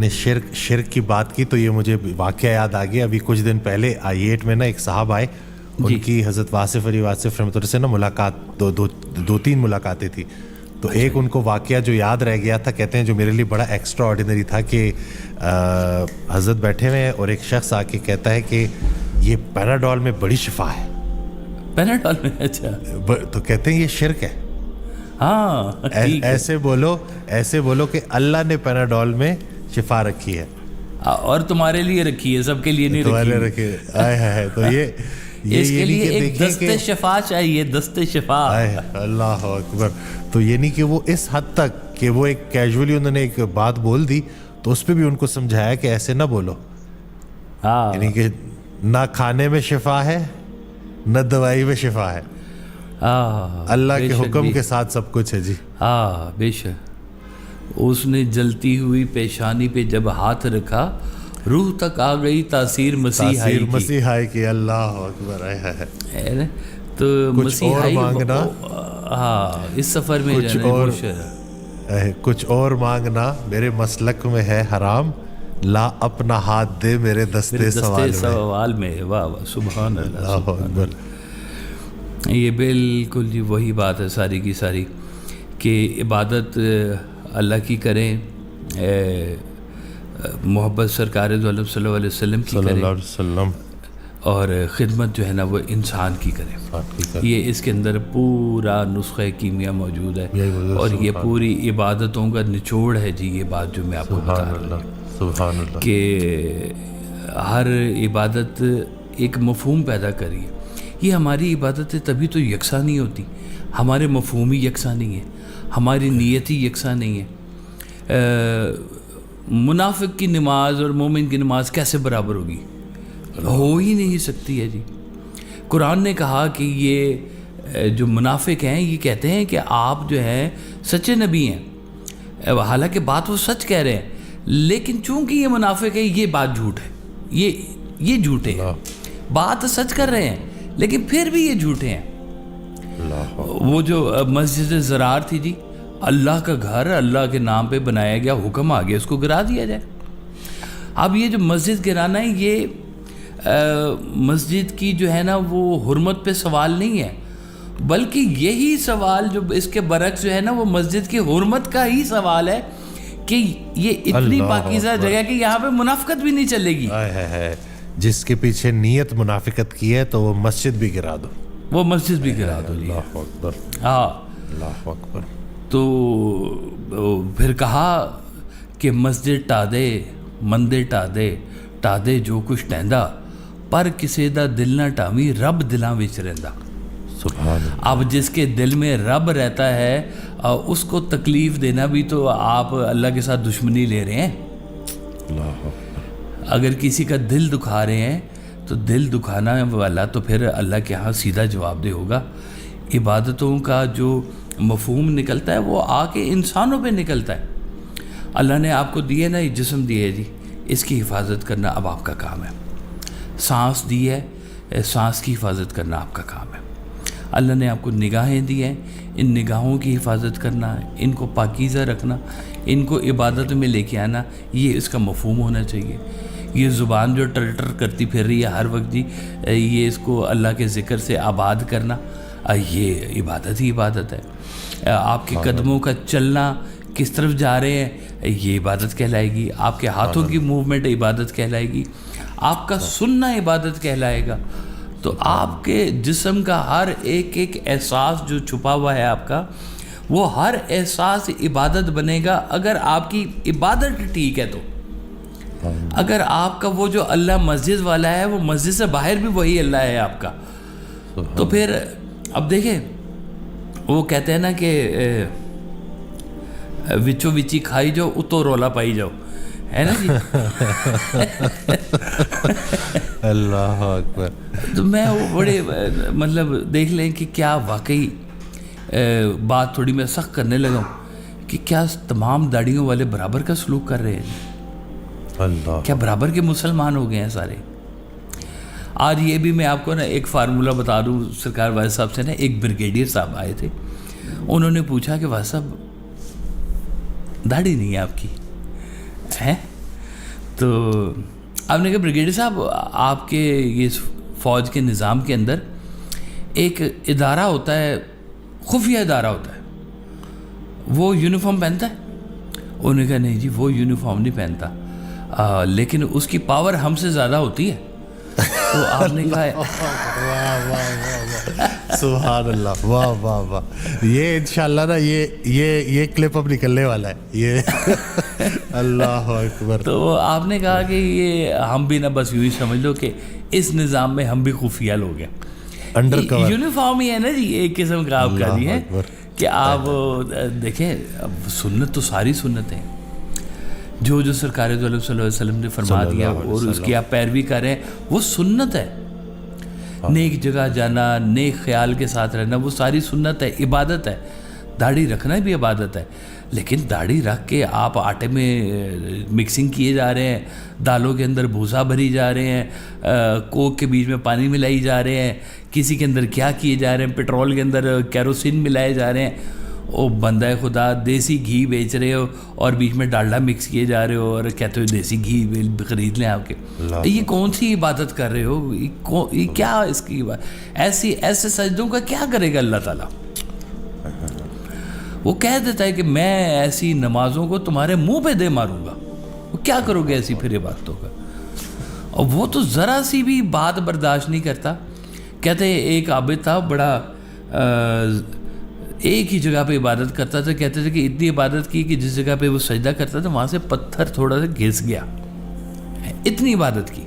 نے شرک کی بات کی تو یہ مجھے واقعہ یاد آ گیا. ابھی کچھ دن پہلے I8 میں نا ایک صاحب آئے, ان کی حضرت واصف علی واصف رحمۃ اللہ سے نا ملاقات, دو تین ملاقاتیں تھی. تو ایک ان کو واقعہ جو یاد رہ گیا تھا, کہتے ہیں جو میرے لیے بڑا ایکسٹرا آرڈینری تھا, کہ حضرت بیٹھے ہوئے ہیں اور ایک شخص آ کے کہتا ہے کہ یہ پیناڈول میں بڑی شفا ہے. پیناڈول میں؟ اچھا. تو کہتے ہیں یہ شرک ہے. ہاں ایسے بولو کہ اللہ نے پیناڈول میں شفا رکھی ہے اور تمہارے لیے رکھی ہے, سب کے لیے نہیں رکھی ہے. تو یہ اس کے لیے ایک دست شفا چاہیے, دست شفا. اللہ اکبر. تو یہ نہیں کہ وہ اس حد تک کہ وہ ایک کیجولی انہوں نے ایک بات بول دی تو اس پہ بھی ان کو سمجھایا کہ ایسے نہ بولو, یعنی کہ نہ کھانے میں شفا ہے نہ دوائی میں شفا ہے, اللہ کے حکم کے ساتھ سب کچھ ہے. جی ہاں بے شک. اس نے جلتی ہوئی پیشانی پہ جب ہاتھ رکھا, روح تک آ گئی تاثیر مسیحائی کی. اللہ اکبر. ہے تو مسیحائی مانگنا, ہاں اس سفر میں کچھ اور مانگنا میرے مسلک میں ہے حرام, لا اپنا ہاتھ دے میرے دستے سوال میں. واہ واہ سبحان اللہ اکبر. یہ بالکل جی وہی بات ہے ساری کی ساری, کہ عبادت اللہ کی کریں, محبت سرکار دو عالم صلی اللہ علیہ وسلم کی کریں, اور خدمت جو ہے نا وہ انسان کی کریں. یہ اس کے اندر پورا نسخہ کیمیا موجود ہے, اور یہ پوری عبادتوں کا نچوڑ ہے. جی یہ بات جو میں آپ کو بتا رہا ہوں کہ ہر عبادت ایک مفہوم پیدا کری ہے. یہ ہماری عبادتیں تبھی تو یکساں نہیں ہوتی, ہمارے مفہوم ہی یکساں نہیں ہے, ہماری نیت ہی یکساں نہیں ہے. منافق کی نماز اور مومن کی نماز کیسے برابر ہوگی؟ ہو ہی نہیں سکتی ہے. جی قرآن نے کہا کہ یہ جو منافق ہیں یہ کہتے ہیں کہ آپ جو ہیں سچے نبی ہیں, حالانکہ بات وہ سچ کہہ رہے ہیں, لیکن چونکہ یہ منافق ہے یہ بات جھوٹ ہے, یہ جھوٹے ہیں. بات سچ کر رہے ہیں لیکن پھر بھی یہ جھوٹے ہیں. وہ جو مسجد زرار تھی جی, اللہ کا گھر اللہ کے نام پہ بنایا گیا, حکم آ گیا اس کو گرا دیا جائے. اب یہ جو مسجد گرانا ہے یہ مسجد کی جو ہے نا وہ حرمت پہ سوال نہیں ہے, بلکہ یہی سوال جو اس کے برعکس جو ہے نا وہ مسجد کی حرمت کا ہی سوال ہے کہ یہ اتنی پاکیزہ جگہ کہ یہاں پہ منافقت بھی نہیں چلے گی. جس کے پیچھے نیت منافقت کی ہے تو وہ مسجد بھی گرا دو, وہ مسجد بھی گرا دو. اللہ اکبر. ہاں اللہ اکبر. تو پھر کہا کہ مسجد ٹا دے مندے ٹا دے جو کچھ ٹہندا, پر کسے دا دل نہ ٹاوی رب دلاں وچ رہندا. سبحان اللہ. اب جس کے دل میں رب رہتا ہے اس کو تکلیف دینا بھی تو آپ اللہ کے ساتھ دشمنی لے رہے ہیں. اللہ. اگر کسی کا دل دکھا رہے ہیں تو دل دکھانا والا تو پھر اللہ کے ہاں سیدھا جواب دے ہوگا. عبادتوں کا جو مفہوم نکلتا ہے وہ آ کے انسانوں پہ نکلتا ہے. اللہ نے آپ کو دیے نا یہ جسم دیے جی, اس کی حفاظت کرنا اب آپ کا کام ہے. سانس دی ہے, سانس کی حفاظت کرنا آپ کا کام ہے. اللہ نے آپ کو نگاہیں دی ہیں, ان نگاہوں کی حفاظت کرنا, ان کو پاکیزہ رکھنا, ان کو عبادت میں لے کے آنا, یہ اس کا مفہوم ہونا چاہیے. یہ زبان جو ٹر ٹر کرتی پھر رہی ہے ہر وقت جی, یہ اس کو اللہ کے ذکر سے آباد کرنا, یہ عبادت ہی عبادت ہے. آپ کے قدموں کا چلنا کس طرف جا رہے ہیں یہ عبادت کہلائے گی. آپ کے ہاتھوں کی موومنٹ عبادت کہلائے گی. آپ کا سننا عبادت کہلائے گا. تو آپ کے جسم کا ہر ایک احساس جو چھپا ہوا ہے آپ کا, وہ ہر احساس عبادت بنے گا اگر آپ کی عبادت ٹھیک ہے. تو اگر آپ کا وہ جو اللہ مسجد والا ہے وہ مسجد سے باہر بھی وہی اللہ ہے آپ کا, تو پھر اب دیکھیں وہ کہتے ہیں نا کہ وچو وچی کھائی جاؤ اتو رولا پائی جاؤ, ہے نا جی. اللہ اکبر. تو میں وہ بڑے مطلب دیکھ لیں کہ کیا واقعی بات تھوڑی میں سخت کرنے لگا ہوں کہ کیا تمام داڑھیوں والے برابر کا سلوک کر رہے ہیں. اللہ, کیا برابر کے مسلمان ہو گئے ہیں سارے. آج یہ بھی میں آپ کو نا ایک فارمولہ بتا دوں. سرکار واحد صاحب سے نا ایک بریگیڈیئر صاحب آئے تھے, انہوں نے پوچھا کہ واحد صاحب داڑھی نہیں ہے آپ کی, ہے تو آپ نے کہا بریگیڈیئر صاحب آپ کے یہ فوج کے نظام کے اندر ایک ادارہ ہوتا ہے، خفیہ ادارہ ہوتا ہے، وہ یونیفارم پہنتا ہے؟ انہوں نے کہا نہیں جی وہ یونیفارم نہیں پہنتا، لیکن اس کی پاور ہم سے زیادہ ہوتی ہے. تو آپ نے کہا سبحان اللہ، واہ واہ واہ. یہ انشاءاللہ نا یہ کلپ اب نکلنے والا ہے یہ. اللہ اکبر. تو آپ نے کہا کہ یہ ہم بھی نہ بس یوں ہی سمجھ لو کہ اس نظام میں ہم بھی خفیہ لوگ ہیں. انڈر کور یونیفارم ہی ہے نا جی ایک قسم کا آپ کا جی ہے کہ آپ دیکھیں سنت تو ساری سنت ہیں، جو سرکار دو عالم صلی اللہ علیہ وسلم نے فرما دیا اور اس کی آپ پیروی کر رہے ہیں وہ سنت ہے. نیک جگہ جانا، نیک خیال کے ساتھ رہنا، وہ ساری سنت ہے، عبادت ہے. داڑھی رکھنا بھی عبادت ہے، لیکن داڑھی رکھ کے آپ آٹے میں مکسنگ کیے جا رہے ہیں، دالوں کے اندر بھوسا بھری جا رہے ہیں، کوک کے بیچ میں پانی ملائی جا رہے ہیں، کسی کے اندر کیا کیے جا رہے ہیں، پٹرول کے اندر کیروسین ملائے جا رہے ہیں. او بندہ خدا دیسی گھی بیچ رہے ہو اور بیچ میں ڈالڈا مکس کیے جا رہے ہو اور کہتے ہو دیسی گھی خرید لیں آپ کے. یہ کون سی عبادت کر رہے ہو؟ یہ کیا اس کی ایسے سجدوں کا کیا کرے گا اللہ تعالیٰ؟ وہ کہہ دیتا ہے کہ میں ایسی نمازوں کو تمہارے منہ پہ دے ماروں گا. وہ کیا کرو گے ایسی پھر عبادتوں کا؟ اور وہ تو ذرا سی بھی بات برداشت نہیں کرتا. کہتے ایک عابد تھا بڑا ایک ہی جگہ پہ عبادت کرتا تھا. کہتے تھے کہ اتنی عبادت کی کہ جس جگہ پہ وہ سجدہ کرتا تھا وہاں سے پتھر تھوڑا سا گھس گیا، اتنی عبادت کی.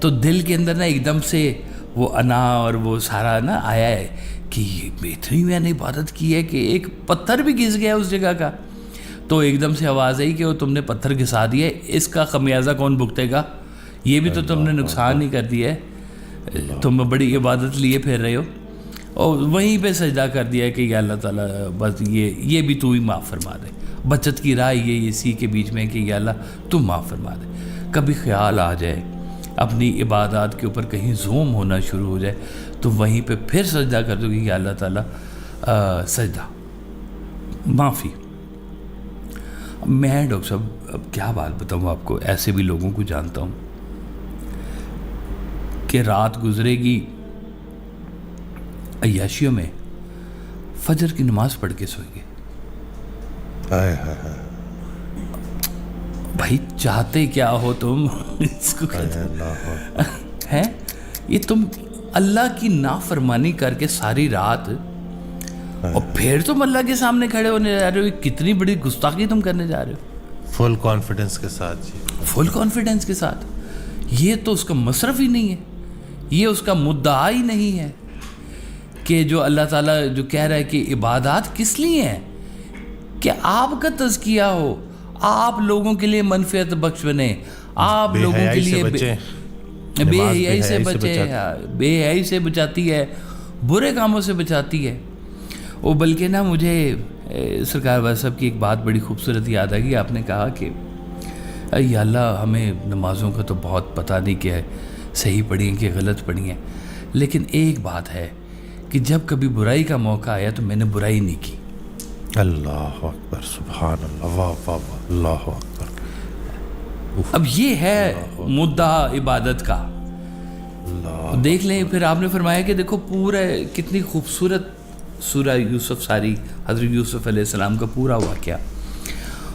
تو دل کے اندر نا ایک دم سے وہ انا اور وہ سارا نا آیا ہے کہ اتنی میں نے عبادت کی ہے کہ ایک پتھر بھی گھس گیا اس جگہ کا. تو ایک دم سے آواز آئی کہ وہ تم نے پتھر گھسا دیا ہے، اس کا خمیازہ کون بھگتے گا؟ یہ بھی تو تم نے نقصان ہی کر دیا ہے، تم بڑی عبادت لیے پھر رہے ہو. اور وہیں پہ سجدہ کر دیا ہے کہ یا اللہ تعالیٰ بس یہ بھی تو ہی معاف فرما دے. بچت کی راہ یہ اسی کے بیچ میں کہ یا اللہ تو معاف فرما دے. کبھی خیال آ جائے اپنی عبادات کے اوپر کہیں زوم ہونا شروع ہو جائے تو وہیں پہ پھر سجدہ کر دو کہ یا اللہ تعالیٰ سجدہ معافی. میں ڈاکٹر صاحب اب کیا بات بتاؤں آپ کو، ایسے بھی لوگوں کو جانتا ہوں کہ رات گزرے گی عیاشیوں میں، فجر کی نماز پڑھ کے سوئیں گے. بھائی چاہتے کیا ہو تم؟ اس کو ہے یہ تم اللہ کی نافرمانی کر کے ساری رات اور پھر تم اللہ کے سامنے کھڑے ہونے جا رہے ہو. کتنی بڑی گستاخی تم کرنے جا رہے ہو. فل کانفیڈنس کے ساتھ جی، فل کانفیڈنس کے ساتھ. یہ تو اس کا مصرف ہی نہیں ہے، یہ اس کا مدعا ہی نہیں ہے کہ جو اللہ تعالیٰ جو کہہ رہا ہے کہ عبادات کس لیے ہیں کہ آپ کا تزکیہ ہو، آپ لوگوں کے لیے منفعت بخش بنے، آپ لوگوں کے لیے بے حیائی سے بچے. بے حیائی سے بچاتی ہے، برے کاموں سے بچاتی ہے. وہ بلکہ نا مجھے سرکار والا صاحب کی ایک بات بڑی خوبصورت یاد آ گئی. آپ نے کہا کہ یا اللہ ہمیں نمازوں کا تو بہت پتہ نہیں کہ صحیح پڑھی ہیں کہ غلط پڑھی ہیں، لیکن ایک بات ہے کہ جب کبھی برائی کا موقع آیا تو میں نے برائی نہیں کی. اللہ اکبر، سبحان اللہ، واہ واہ واہ، اللہ اکبر. اب یہ ہے مدعا عبادت کا. دیکھ لیں پھر آپ نے فرمایا کہ دیکھو پورا کتنی خوبصورت سورہ یوسف ساری حضرت یوسف علیہ السلام کا پورا واقعہ،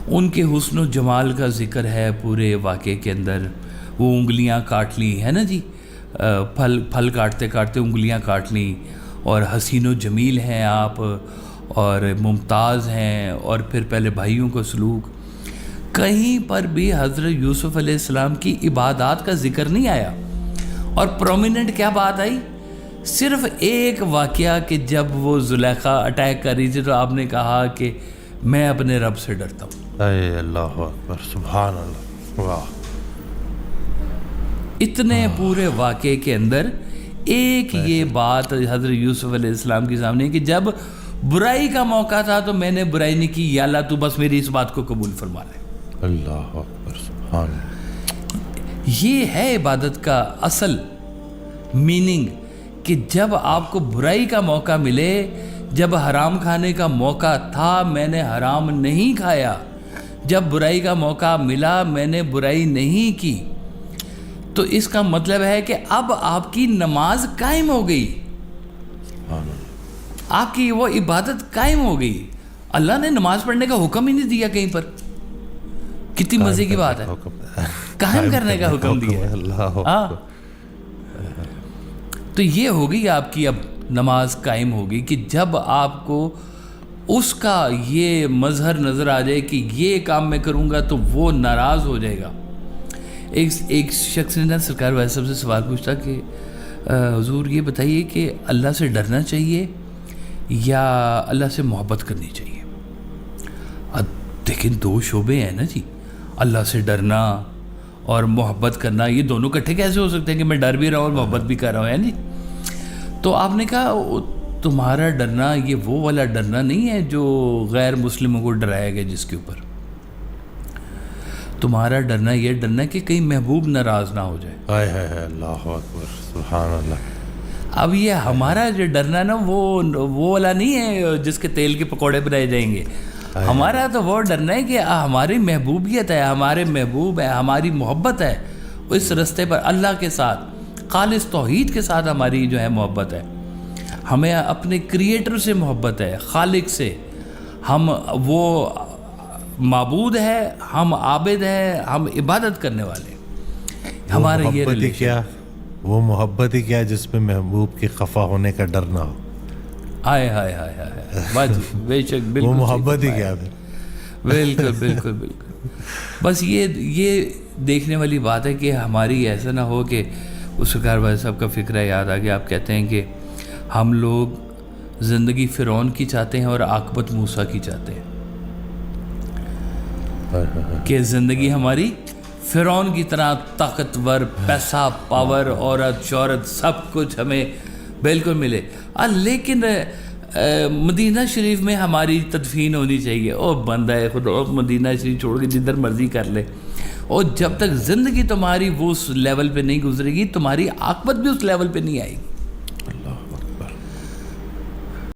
ان کے حسن و جمال کا ذکر ہے پورے واقعے کے اندر. وہ انگلیاں کاٹ لی ہے نا جی، پھل کاٹتے کاٹتے انگلیاں کاٹ لی، اور حسین و جمیل ہیں آپ اور ممتاز ہیں، اور پھر پہلے بھائیوں کا سلوک. کہیں پر بھی حضرت یوسف علیہ السلام کی عبادات کا ذکر نہیں آیا. اور پرومیننٹ کیا بات آئی؟ صرف ایک واقعہ کہ جب وہ زلیخا اٹیک کر رہی تھی تو آپ نے کہا کہ میں اپنے رب سے ڈرتا ہوں. اے اللہ اکبر، سبحان اللہ، واہ. اتنے پورے واقعے کے اندر ایک یہ بات حضرت یوسف علیہ السلام کے سامنے کہ جب برائی کا موقع تھا تو میں نے برائی نہیں کی، یا اللہ تو بس میری اس بات کو قبول فرما لے. اللہ اکبر، سبحان اللہ. یہ ہے عبادت کا اصل میننگ کہ جب آپ کو برائی کا موقع ملے، جب حرام کھانے کا موقع تھا میں نے حرام نہیں کھایا، جب برائی کا موقع ملا میں نے برائی نہیں کی، تو اس کا مطلب ہے کہ اب آپ کی نماز قائم ہو گئی، آپ کی وہ عبادت قائم ہو گئی. اللہ نے نماز پڑھنے کا حکم ہی نہیں دیا کہیں پر. کتنی مزے کی بات ہے، قائم کرنے کا حکم دیا. ہاں، تو یہ ہو گئی آپ کی اب نماز قائم ہوگی کہ جب آپ کو اس کا یہ مظہر نظر آ جائے کہ یہ کام میں کروں گا تو وہ ناراض ہو جائے گا. ایک شخص نے سرکار وائس صاحب سے سوال پوچھتا کہ حضور یہ بتائیے کہ اللہ سے ڈرنا چاہیے یا اللہ سے محبت کرنی چاہیے؟ لیکن دو شعبے ہیں نا جی، اللہ سے ڈرنا اور محبت کرنا، یہ دونوں کٹھے کیسے ہو سکتے ہیں کہ میں ڈر بھی رہا ہوں اور محبت بھی کر رہا ہوں، ہے جی؟ تو آپ نے کہا تمہارا ڈرنا یہ وہ والا ڈرنا نہیں ہے جو غیر مسلموں کو ڈرایا گیا جس کے اوپر. تمہارا ڈرنا یہ ڈرنا ہے کہ کہیں محبوب ناراض نہ ہو جائے. اللہ اکبر، سبحان اللہ. اب یہ ہمارا جو ڈرنا ہے نا وہ والا نہیں ہے جس کے تیل کے پکوڑے بنائے جائیں گے. ہمارا تو وہ ڈرنا ہے کہ ہماری محبوبیت ہے، ہمارے محبوب ہے، ہماری محبت ہے اس رستے پر، اللہ کے ساتھ خالص توحید کے ساتھ ہماری جو ہے محبت ہے. ہمیں اپنے کریٹر سے محبت ہے، خالق سے. ہم وہ معبود ہے، ہم عابد ہے، ہم عبادت کرنے والے. ہمارے یہ کیا وہ محبت ہی کیا جس میں محبوب کے خفا ہونے کا ڈر نہ ہو. ہائے ہائے ہائے ہائے، بے شک، بالکل وہ محبت ہی کیا ہے. بالکل بالکل بالکل. بس یہ دیکھنے والی بات ہے کہ ہماری ایسا نہ ہو کہ اس سرکار والے صاحب کا فکرہ یاد آ گیا. آپ کہتے ہیں کہ ہم لوگ زندگی فرعون کی چاہتے ہیں اور عاقبت موسیٰ کی چاہتے ہیں، کہ زندگی ہماری فرعون کی طرح طاقتور، پیسہ، پاور، عورت، شہرت، سب کچھ ہمیں بالکل ملے. لیکن مدینہ شریف میں ہماری تدفین ہونی چاہیے. او بندہ خدا، مدینہ شریف چھوڑ کے جدھر مرضی کر لے. اور جب تک زندگی تمہاری وہ اس لیول پہ نہیں گزرے گی، تمہاری عاقبت بھی اس لیول پہ نہیں آئے گی.